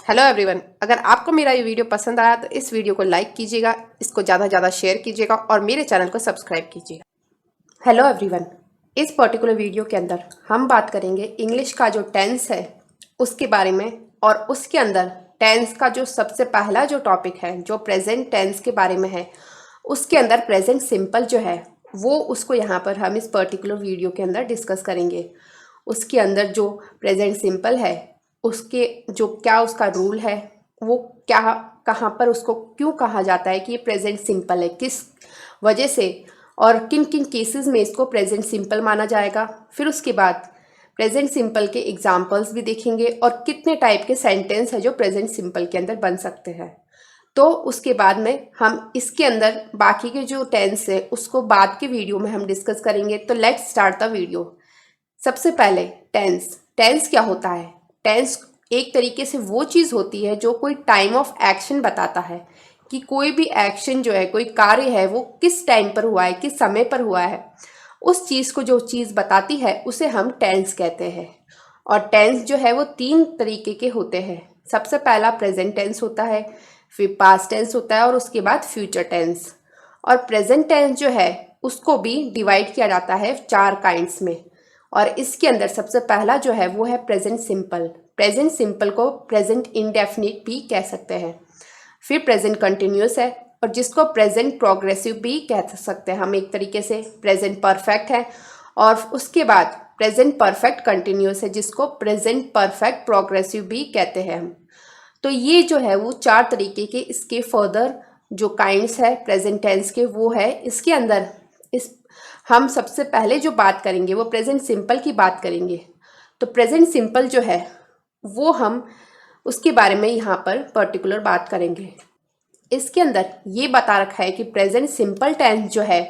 Hello everyone, अगर आपको मेरा ये वीडियो पसंद आया तो इस वीडियो को लाइक कीजिएगा, इसको ज़्यादा से ज़्यादा शेयर कीजिएगा और मेरे चैनल को सब्सक्राइब कीजिएगा। हेलो एवरीवन, इस पर्टिकुलर वीडियो के अंदर हम बात करेंगे इंग्लिश का जो टेंस है उसके बारे में, और उसके अंदर टेंस का जो सबसे पहला जो टॉपिक है जो प्रेजेंट टेंस के बारे में है, उसके अंदर प्रेजेंट सिंपल जो है वो उसको यहाँ पर हम इस पर्टिकुलर वीडियो के अंदर डिस्कस करेंगे। उसके अंदर जो प्रेजेंट सिंपल है उसके जो क्या उसका रूल है, वो क्या कहाँ पर उसको क्यों कहा जाता है कि ये प्रेजेंट सिंपल है, किस वजह से और किन किन केसेस में इसको प्रेजेंट सिंपल माना जाएगा। फिर उसके बाद प्रेजेंट सिंपल के एग्जाम्पल्स भी देखेंगे और कितने टाइप के सेंटेंस है जो प्रेजेंट सिंपल के अंदर बन सकते हैं। तो उसके बाद में हम इसके अंदर बाकी के जो टेंस है उसको बाद के वीडियो में हम डिस्कस करेंगे। तो लेट्स स्टार्ट द वीडियो। सबसे पहले टेंस। टेंस क्या होता है? टेंस एक तरीके से वो चीज़ होती है जो कोई टाइम ऑफ एक्शन बताता है कि कोई भी एक्शन जो है, कोई कार्य है, वो किस टाइम पर हुआ है, किस समय पर हुआ है। उस चीज़ को जो चीज़ बताती है उसे हम टेंस कहते हैं। और टेंस जो है वो 3 तरीके के होते हैं। सबसे पहला प्रेजेंट टेंस होता है, फिर पास्ट टेंस होता है और उसके बाद फ्यूचर टेंस। और प्रेजेंट टेंस जो है उसको भी डिवाइड किया जाता है 4 काइंड्स में। और इसके अंदर सबसे पहला जो है वो है प्रेजेंट सिंपल। प्रेजेंट सिंपल को प्रेजेंट इंडेफिनिट भी कह सकते हैं। फिर प्रेजेंट कंटिन्यूस है और जिसको प्रेजेंट प्रोग्रेसिव भी कह सकते हैं हम एक तरीके से। प्रेजेंट परफेक्ट है और उसके बाद प्रेजेंट परफेक्ट कंटिन्यूस है जिसको प्रेजेंट परफेक्ट प्रोग्रेसिव भी कहते हैं हम। तो ये जो है वो 4 तरीके के इसके फर्दर जो काइंड्स है प्रेजेंट टेंस के वो है। इसके अंदर इस हम सबसे पहले जो बात करेंगे वो प्रेजेंट सिंपल की बात करेंगे। तो प्रेजेंट सिंपल जो है वो हम उसके बारे में यहाँ पर पर्टिकुलर बात करेंगे। इसके अंदर ये बता रखा है कि प्रेजेंट सिंपल टेंस जो है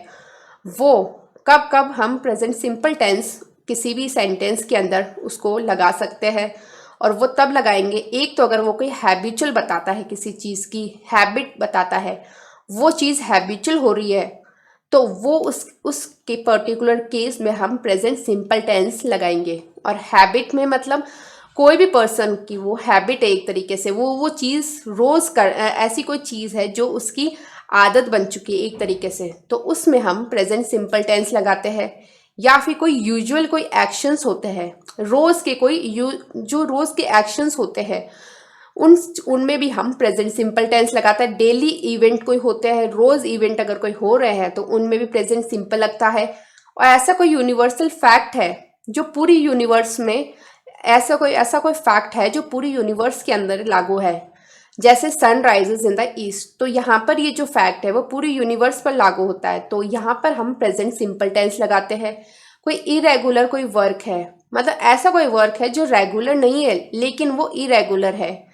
वो कब कब हम प्रेजेंट सिंपल टेंस किसी भी सेंटेंस के अंदर उसको लगा सकते हैं। और वो तब लगाएंगे, एक तो अगर वो कोई हैबिचुअल बताता है, किसी चीज़ की हैबिट बताता है, वो चीज़ हैबिचुअल हो रही है तो वो उसके पर्टिकुलर केस में हम प्रेजेंट सिंपल टेंस लगाएंगे। और हैबिट में मतलब कोई भी पर्सन की वो हैबिट है, एक तरीके से वो चीज़ रोज़ कर ऐसी कोई चीज़ है जो उसकी आदत बन चुकी है एक तरीके से, तो उसमें हम प्रेजेंट सिंपल टेंस लगाते हैं। या फिर कोई यूजुअल कोई एक्शंस होते हैं रोज़ के, जो रोज़ के एक्शंस होते हैं उनमें भी हम प्रेजेंट सिंपल टेंस लगाते हैं। डेली इवेंट कोई होते हैं, रोज इवेंट अगर कोई हो रहे हैं तो उनमें भी प्रेजेंट सिंपल लगता है। और ऐसा कोई यूनिवर्सल फैक्ट है जो पूरी यूनिवर्स में, ऐसा कोई फैक्ट है जो पूरी यूनिवर्स के अंदर लागू है, जैसे sun rises in the east. तो यहाँ पर ये जो फैक्ट है वो पूरी यूनिवर्स पर लागू होता है, तो यहाँ पर हम प्रेजेंट सिंपल टेंस लगाते हैं। कोई इरेगुलर कोई वर्क है, मतलब ऐसा कोई वर्क है जो रेगुलर नहीं है लेकिन वो इरेगुलर है,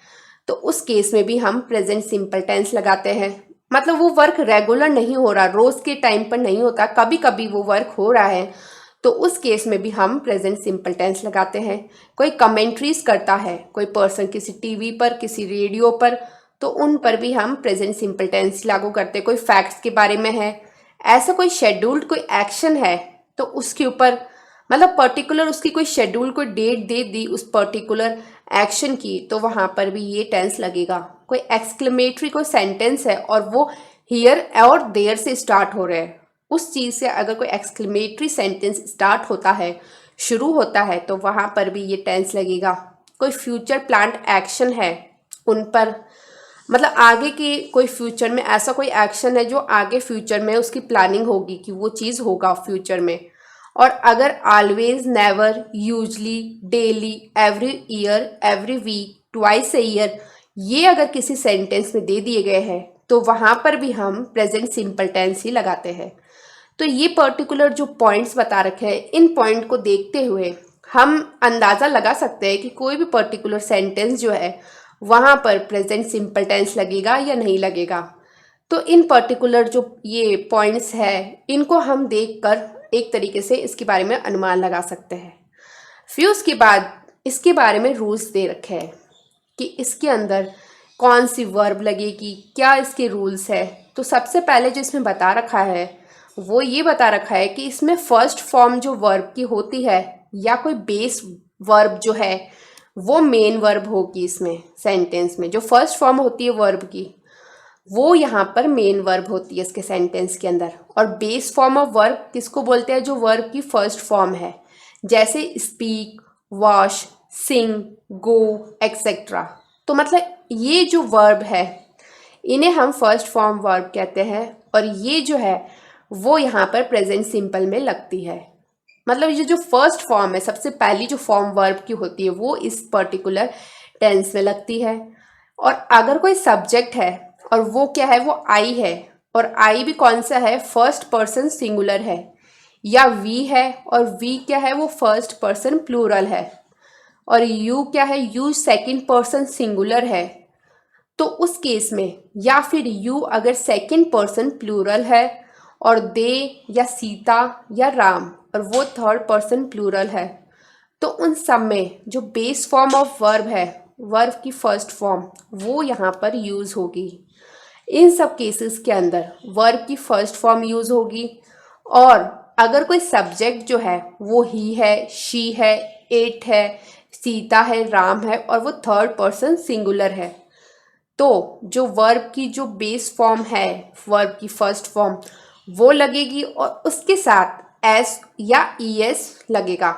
तो उस केस में भी हम प्रेजेंट सिंपल टेंस लगाते हैं। मतलब वो वर्क रेगुलर नहीं हो रहा, रोज के टाइम पर नहीं होता, कभी कभी वो वर्क हो रहा है, तो उस केस में भी हम प्रेजेंट सिंपल टेंस लगाते हैं। कोई कमेंट्रीज करता है कोई पर्सन किसी टीवी पर, किसी रेडियो पर, तो उन पर भी हम प्रेजेंट सिंपल टेंस लागू करते हैं। कोई फैक्ट्स के बारे में है, ऐसा कोई शेड्यूल्ड कोई एक्शन है तो उसके ऊपर मतलब पर्टिकुलर उसकी कोई शेड्यूल कोई डेट दे दी उस पर्टिकुलर एक्शन की, तो वहाँ पर भी ये टेंस लगेगा। कोई एक्सक्लेमेटरी कोई सेंटेंस है और वो हियर और देयर से स्टार्ट हो रहे हैं, उस चीज़ से अगर कोई एक्सक्लेमेटरी सेंटेंस स्टार्ट होता है, शुरू होता है, तो वहाँ पर भी ये टेंस लगेगा। कोई फ्यूचर प्लान्ड एक्शन है उन पर, मतलब आगे के कोई फ्यूचर में ऐसा कोई एक्शन है जो आगे फ्यूचर में उसकी प्लानिंग होगी कि वो चीज़ होगा फ्यूचर में। और अगर always, never, usually, daily, every year, every week, twice a year, ये अगर किसी सेंटेंस में दे दिए गए हैं तो वहाँ पर भी हम प्रेजेंट सिंपल टेंस ही लगाते हैं। तो ये पर्टिकुलर जो पॉइंट्स बता रखे हैं, इन पॉइंट को देखते हुए हम अंदाज़ा लगा सकते हैं कि कोई भी पर्टिकुलर सेंटेंस जो है वहाँ पर प्रेजेंट सिंपल टेंस लगेगा या नहीं लगेगा। तो इन पर्टिकुलर जो ये पॉइंट्स है इनको हम देखकर एक तरीके से इसके बारे में अनुमान लगा सकते हैं। फिर उसके बाद इसके बारे में रूल्स दे रखे हैं कि इसके अंदर कौन सी वर्ब लगेगी, क्या इसके रूल्स है। तो सबसे पहले जो इसमें बता रखा है वो ये बता रखा है कि इसमें फर्स्ट फॉर्म जो वर्ब की होती है या कोई बेस वर्ब जो है वो मेन वर्ब होगी इसमें सेंटेंस में। जो फर्स्ट फॉर्म होती है वर्ब की वो यहाँ पर मेन वर्ब होती है इसके सेंटेंस के अंदर। और बेस फॉर्म ऑफ वर्ब किसको बोलते हैं? जो वर्ब की फर्स्ट फॉर्म है, जैसे स्पीक, वॉश, सिंग, गो एक्सेट्रा। तो मतलब ये जो वर्ब है इन्हें हम फर्स्ट फॉर्म वर्ब कहते हैं, और ये जो है वो यहाँ पर प्रेजेंट सिंपल में लगती है। मतलब ये जो फर्स्ट फॉर्म है, सबसे पहली जो फॉर्म वर्ब की होती है वो इस पर्टिकुलर टेंस में लगती है। और अगर कोई सब्जेक्ट है और वो क्या है? वो आई है, और आई भी कौन सा है? फर्स्ट पर्सन सिंगुलर है। या वी है, और वी क्या है? वो फर्स्ट पर्सन प्लूरल है। और यू क्या है? यू सेकंड पर्सन सिंगुलर है। तो उस केस में, या फिर यू अगर सेकंड पर्सन प्लूरल है, और दे या सीता या राम और वो थर्ड पर्सन प्लूरल है, तो उन सब में जो बेस फॉर्म ऑफ वर्ब है, वर्ब की फर्स्ट फॉर्म, वो यहाँ पर यूज़ होगी। इन सब केसेस के अंदर वर्ब की फर्स्ट फॉर्म यूज़ होगी। और अगर कोई सब्जेक्ट जो है वो ही है, शी है, इट है, सीता है, राम है, और वो थर्ड पर्सन सिंगुलर है, तो जो वर्ब की जो बेस फॉर्म है, वर्ब की फर्स्ट फॉर्म, वो लगेगी और उसके साथ एस या ईएस लगेगा।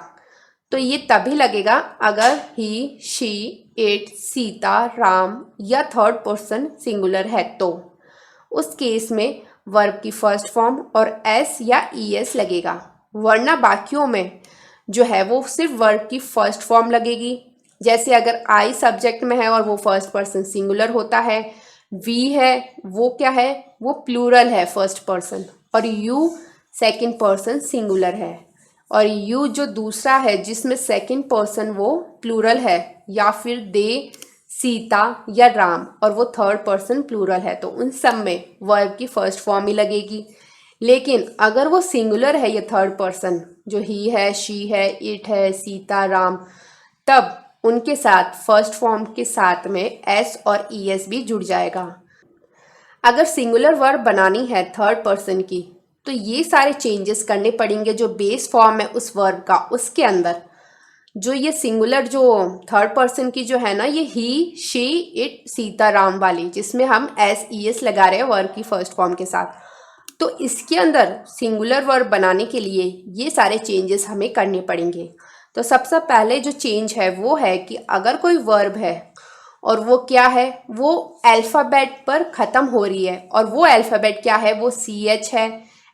तो ये तभी लगेगा अगर ही, शी, इट, सीता, राम या थर्ड पर्सन सिंगुलर है, तो उस केस में वर्ब की फर्स्ट फॉर्म और एस या ईएस लगेगा। वरना बाकियों में जो है वो सिर्फ वर्ब की फर्स्ट फॉर्म लगेगी। जैसे अगर आई सब्जेक्ट में है और वो फर्स्ट पर्सन सिंगुलर होता है, वी है वो क्या है? वो प्लूरल है फर्स्ट पर्सन, और यू सेकंड पर्सन सिंगुलर है। और यू जो दूसरा है जिसमें सेकंड पर्सन वो प्लूरल है, या फिर दे, सीता या राम और वो थर्ड पर्सन प्लूरल है, तो उन सब में वर्ब की फर्स्ट फॉर्म ही लगेगी। लेकिन अगर वो सिंगुलर है, ये थर्ड पर्सन जो ही है, शी है, इट है, सीता, राम, तब उनके साथ फर्स्ट फॉर्म के साथ में एस और ईएस भी जुड़ जाएगा। अगर सिंगुलर वर्ब बनानी है थर्ड पर्सन की, तो ये सारे चेंजेस करने पड़ेंगे जो बेस फॉर्म है उस वर्ब का, उसके अंदर जो ये सिंगुलर जो थर्ड पर्सन की जो है ना, ये ही, शी, इट, सीता, राम वाली, जिसमें हम एस ईएस लगा रहे हैं वर्ब की फर्स्ट फॉर्म के साथ, तो इसके अंदर सिंगुलर वर्ब बनाने के लिए ये सारे चेंजेस हमें करने पड़ेंगे। तो सबसे पहले जो चेंज है वो है कि अगर कोई वर्ब है और वो क्या है? वो अल्फ़ाबेट पर ख़त्म हो रही है, और वो अल्फ़ाबेट क्या है? वो सी एच है,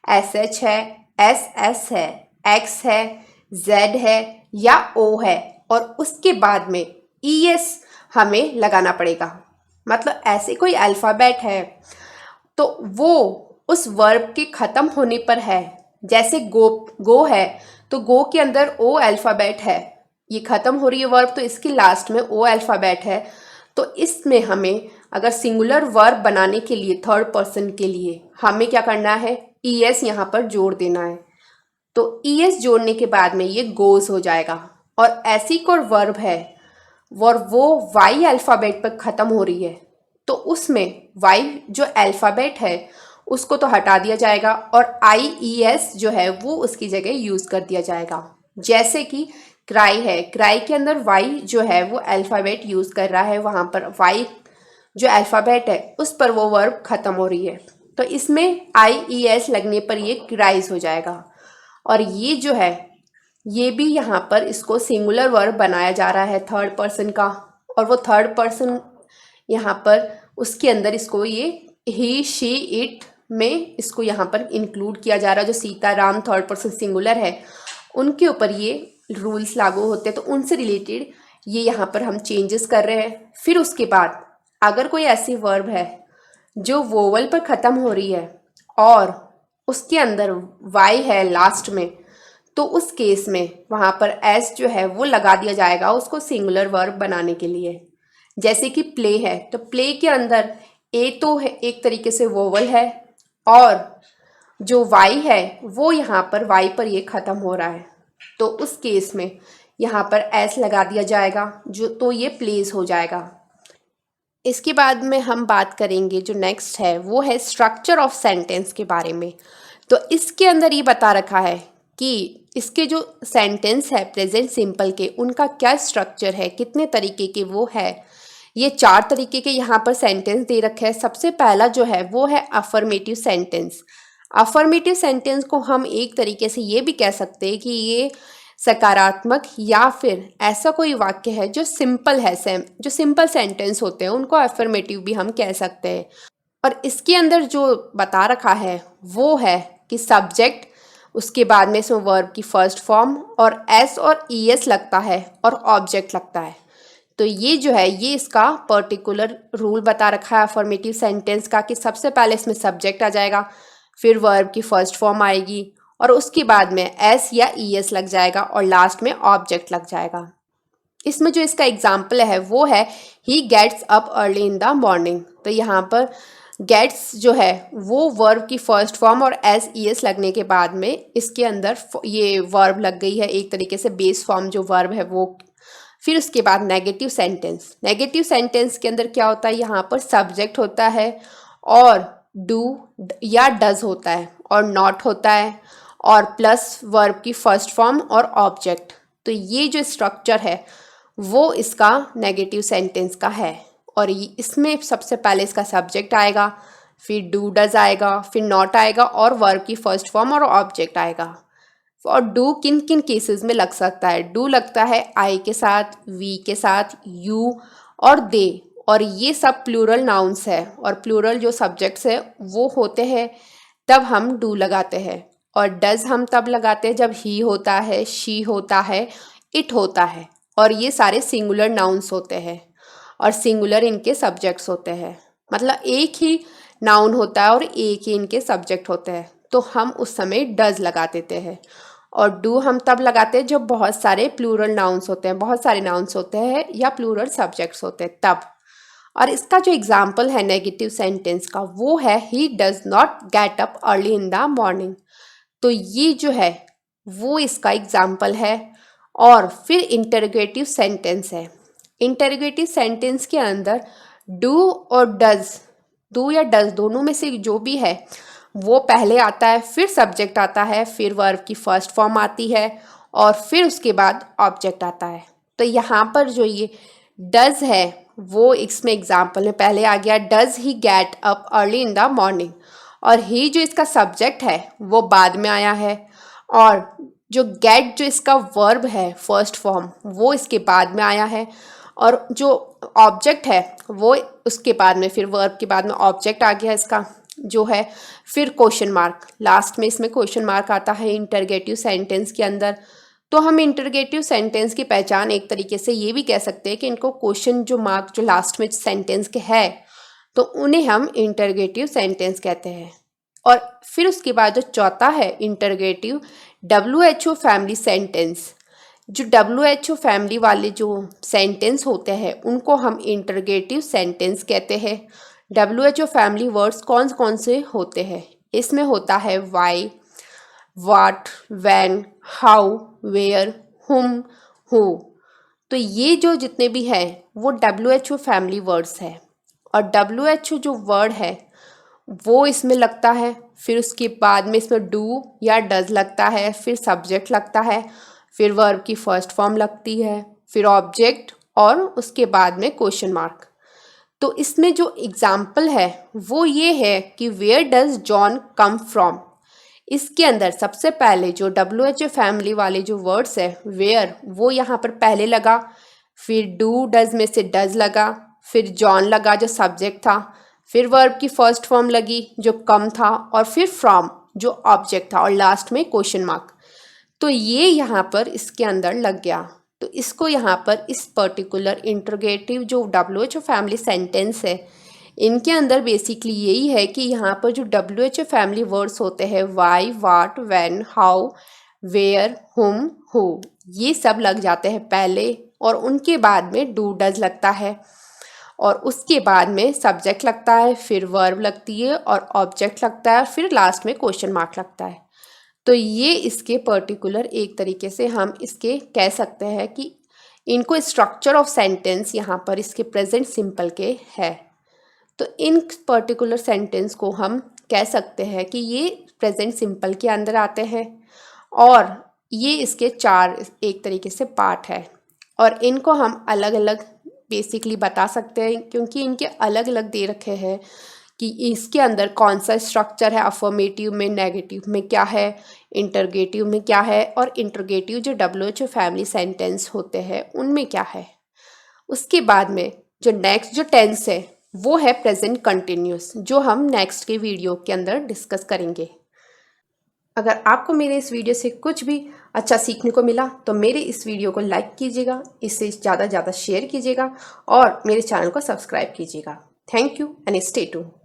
एस एच है, एस एस है, एक्स है, जेड है या ओ है, और उसके बाद में ई एस हमें लगाना पड़ेगा। मतलब ऐसे कोई अल्फ़ाबेट है तो वो उस वर्ब के ख़त्म होने पर है। जैसे गो है, तो गो के अंदर ओ अल्फ़ाबेट है, ये ख़त्म हो रही है वर्ब, तो इसके लास्ट में ओ अल्फ़ाबेट है। तो इसमें हमें अगर सिंगुलर वर्ब बनाने के लिए थर्ड पर्सन के लिए हमें क्या करना है? ई एस यहाँ पर जोड़ देना है। तो ई एस जोड़ने के बाद में ये गोज हो जाएगा। और ऐसी कोई वर्ब है और वो वाई अल्फ़ाबेट पर ख़त्म हो रही है, तो उसमें वाई जो अल्फ़ाबेट है उसको तो हटा दिया जाएगा, और आई ई एस जो है वो उसकी जगह यूज़ कर दिया जाएगा। जैसे कि क्राई है, क्राई के अंदर वाई जो है वो अल्फ़ाबेट यूज़ कर रहा है, वहाँ पर वाई जो अल्फ़ाबेट है उस पर वो वर्ब ख़त्म हो रही है, तो इसमें आई ई एस लगने पर ये क्राइज हो जाएगा। और ये जो है ये भी यहाँ पर इसको सिंगुलर वर्ब बनाया जा रहा है थर्ड पर्सन का, और वो थर्ड पर्सन यहाँ पर उसके अंदर इसको ये ही, शी, इट में इसको यहाँ पर इंक्लूड किया जा रहा है। जो Sita, Ram third person singular है उनके ऊपर ये रूल्स लागू होते हैं, तो उनसे रिलेटेड ये यहाँ पर हम चेंजेस कर रहे हैं। फिर उसके बाद अगर कोई ऐसी वर्ब है जो वोवल पर ख़त्म हो रही है और उसके अंदर वाई है लास्ट में, तो उस केस में वहाँ पर एस जो है वो लगा दिया जाएगा उसको सिंगुलर वर्ब बनाने के लिए। जैसे कि प्ले है, तो प्ले के अंदर ए तो है एक तरीके से वोवल है, और जो वाई है वो यहाँ पर वाई पर ये ख़त्म हो रहा है, तो उस केस में यहाँ पर एस लगा दिया जाएगा, जो तो ये प्लेस हो जाएगा। इसके बाद में हम बात करेंगे जो नेक्स्ट है वो है स्ट्रक्चर ऑफ सेंटेंस के बारे में। तो इसके अंदर ये बता रखा है कि इसके जो सेंटेंस है प्रेजेंट सिंपल के, उनका क्या स्ट्रक्चर है, कितने तरीके के वो है। ये 4 तरीके के यहाँ पर सेंटेंस दे रखे हैं। सबसे पहला जो है वो है अफर्मेटिव सेंटेंस। अफर्मेटिव सेंटेंस को हम एक तरीके से ये भी कह सकते हैं कि ये सकारात्मक या फिर ऐसा कोई वाक्य है जो सिंपल है, जो सिंपल सेंटेंस होते हैं उनको अफर्मेटिव भी हम कह सकते हैं। और इसके अंदर जो बता रखा है वो है कि सब्जेक्ट, उसके बाद में इसमें वर्ब की फर्स्ट फॉर्म और एस और ईएस लगता है और ऑब्जेक्ट लगता है। तो ये जो है ये इसका पर्टिकुलर रूल बता रखा है अफर्मेटिव सेंटेंस का कि सबसे पहले इसमें सब्जेक्ट आ जाएगा, फिर वर्ब की फर्स्ट फॉर्म आएगी और उसके बाद में एस या ईएस लग जाएगा और लास्ट में ऑब्जेक्ट लग जाएगा। इसमें जो इसका एग्जाम्पल है वो है ही gets up early in the morning. तो यहाँ पर गेट्स जो है वो वर्ब की फर्स्ट फॉर्म और एस ईएस लगने के बाद में इसके अंदर ये वर्ब लग गई है, एक तरीके से बेस फॉर्म जो वर्ब है वो। फिर उसके बाद नेगेटिव सेंटेंस। नेगेटिव सेंटेंस के अंदर क्या होता है, यहाँ पर सब्जेक्ट होता है और डू या डज होता है और नॉट होता है और प्लस वर्ब की फर्स्ट फॉर्म और ऑब्जेक्ट। तो ये जो स्ट्रक्चर है वो इसका नेगेटिव सेंटेंस का है। और इसमें सबसे पहले इसका सब्जेक्ट आएगा, फिर डू डज आएगा, फिर नॉट आएगा और वर्ब की फर्स्ट फॉर्म और ऑब्जेक्ट आएगा। और डू किन किन केसेस में लग सकता है, डू लगता है आई के साथ, वी के साथ, यू और दे। और ये सब प्लूरल नाउन्स है और प्लूरल जो सब्जेक्ट्स है वो होते हैं तब हम डू लगाते हैं। और डज हम तब लगाते हैं जब ही होता है, शी होता है, इट होता है। और ये सारे सिंगुलर नाउन्स होते हैं और सिंगुलर इनके सब्जेक्ट्स होते हैं। मतलब एक ही नाउन होता है और एक ही इनके सब्जेक्ट होते हैं, तो हम उस समय डज लगा देते हैं। और डू हम तब लगाते हैं जब बहुत सारे प्लूरल नाउन्स होते हैं, बहुत सारे नाउन्स होते हैं या प्लूरल सब्जेक्ट्स होते हैं तब। और इसका जो एग्जाम्पल है नेगेटिव सेंटेंस का वो है he does not get up early in the morning. तो ये जो है वो इसका एग्जाम्पल है। और फिर इंटरोगेटिव सेंटेंस है। इंटरोगेटिव सेंटेंस के अंदर डू और डज, डू या डज दोनों में से जो भी है वो पहले आता है, फिर सब्जेक्ट आता है, फिर वर्ब की फर्स्ट फॉर्म आती है और फिर उसके बाद ऑब्जेक्ट आता है। तो यहाँ पर जो ये डज है वो इसमें एग्जाम्पल में पहले आ गया, does he get up early in the morning. और ही जो इसका सब्जेक्ट है वो बाद में आया है और जो गेट जो इसका वर्ब है फर्स्ट फॉर्म वो इसके बाद में आया है और जो ऑब्जेक्ट है वो उसके बाद में, फिर वर्ब के बाद में ऑब्जेक्ट आ गया इसका जो है। फिर क्वेश्चन मार्क, लास्ट में इसमें क्वेश्चन मार्क आता है इंटरगेटिव सेंटेंस के अंदर। तो हम इंटरगेटिव सेंटेंस की पहचान एक तरीके से ये भी कह सकते हैं कि इनको क्वेश्चन जो मार्क जो लास्ट में सेंटेंस के है तो उन्हें हम इंटरगेटिव सेंटेंस कहते हैं। और फिर उसके बाद जो चौथा है इंटरगेटिव WHO फैमिली सेंटेंस। जो WHO फैमिली वाले जो सेंटेंस होते हैं उनको हम इंटरगेटिव सेंटेंस कहते हैं। WHO फैमिली वर्ड्स कौन कौन से होते हैं, इसमें होता है why, what, when, how, where, whom, who. तो ये जो जितने भी हैं वो WHO फैमिली वर्ड्स है। और WHO जो वर्ड है वो इसमें लगता है, फिर उसके बाद में इसमें डू या डज लगता है, फिर सब्जेक्ट लगता है, फिर वर्ब की फर्स्ट फॉर्म लगती है, फिर ऑब्जेक्ट और उसके बाद में क्वेश्चन मार्क। तो इसमें जो एग्जाम्पल है वो ये है कि where does John come from. इसके अंदर सबसे पहले जो WHO फैमिली वाले जो वर्ड्स है वेयर वो यहाँ पर पहले लगा, फिर डू डज में से डज लगा, फिर जॉन लगा जो सब्जेक्ट था, फिर वर्ब की फर्स्ट फॉर्म लगी जो कम था और फिर फ्रॉम जो ऑब्जेक्ट था और लास्ट में क्वेश्चन मार्क। तो ये यहाँ पर इसके अंदर लग गया। तो इसको यहाँ पर इस पर्टिकुलर इंटरोगेटिव जो WHO फैमिली सेंटेंस है इनके अंदर बेसिकली यही है कि यहाँ पर जो WHO फैमिली वर्ड्स होते हैं why, what, when, how, where, whom, who, ये सब लग जाते हैं पहले और उनके बाद में डू डज लगता है और उसके बाद में सब्जेक्ट लगता है, फिर वर्ब लगती है और ऑब्जेक्ट लगता है, फिर लास्ट में क्वेश्चन मार्क लगता है। तो ये इसके पर्टिकुलर एक तरीके से हम इसके कह सकते हैं कि इनको स्ट्रक्चर ऑफ सेंटेंस यहाँ पर इसके प्रेजेंट सिंपल के है। तो इन पर्टिकुलर सेंटेंस को हम कह सकते हैं कि ये प्रेजेंट सिंपल के अंदर आते हैं। और ये इसके 4 एक तरीके से पार्ट है और इनको हम अलग अलग बेसिकली बता सकते हैं क्योंकि इनके अलग अलग दे रखे हैं कि इसके अंदर कौन सा स्ट्रक्चर है, अफर्मेटिव में, नेगेटिव में क्या है, इंटरगेटिव में क्या है और इंटरगेटिव जो WHO फैमिली सेंटेंस होते हैं उनमें क्या है। उसके बाद में जो नेक्स्ट जो टेंस है वो है प्रेजेंट कंटिन्यूस, जो हम नेक्स्ट के वीडियो के अंदर डिस्कस करेंगे। अगर आपको मेरे इस वीडियो से कुछ भी अच्छा सीखने को मिला तो मेरे इस वीडियो को लाइक कीजिएगा, इससे ज़्यादा से ज़्यादा शेयर कीजिएगा और मेरे चैनल को सब्सक्राइब कीजिएगा। Thank you and stay tuned.